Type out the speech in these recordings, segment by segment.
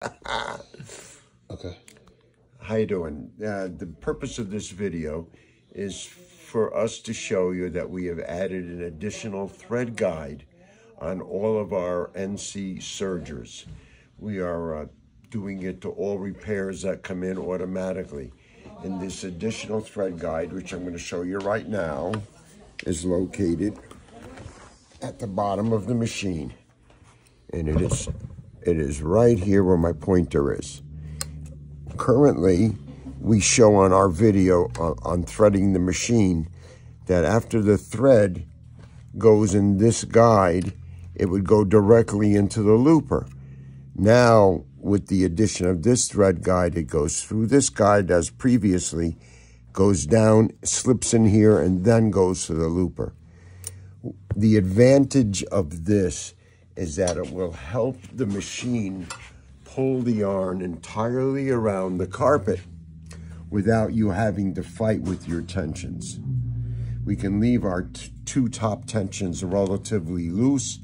Okay. How you doing? The purpose of this video is for us to show you that we have added an additional thread guide on all of our NC Sergers. We are doing it to all repairs that come in automatically. And this additional thread guide, which I'm going to show you right now, is located at the bottom of the machine. And it is right here where my pointer is. Currently, we show on our video on threading the machine that after the thread goes in this guide, it would go directly into the looper. Now, with the addition of this thread guide, it goes through this guide as previously, goes down, slips in here, and then goes to the looper. The advantage of this is that it will help the machine pull the yarn entirely around the carpet without you having to fight with your tensions. We can leave our two top tensions relatively loose,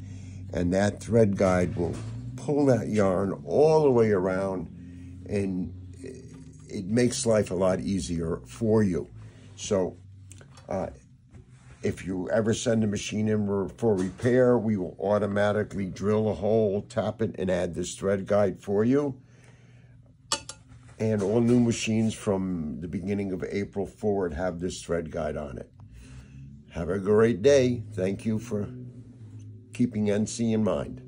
and that thread guide will pull that yarn all the way around, and it makes life a lot easier for you. So if you ever send a machine in for repair, we will automatically drill a hole, tap it, and add this thread guide for you. And all new machines from the beginning of April forward have this thread guide on it. Have a great day. Thank you for keeping NC in mind.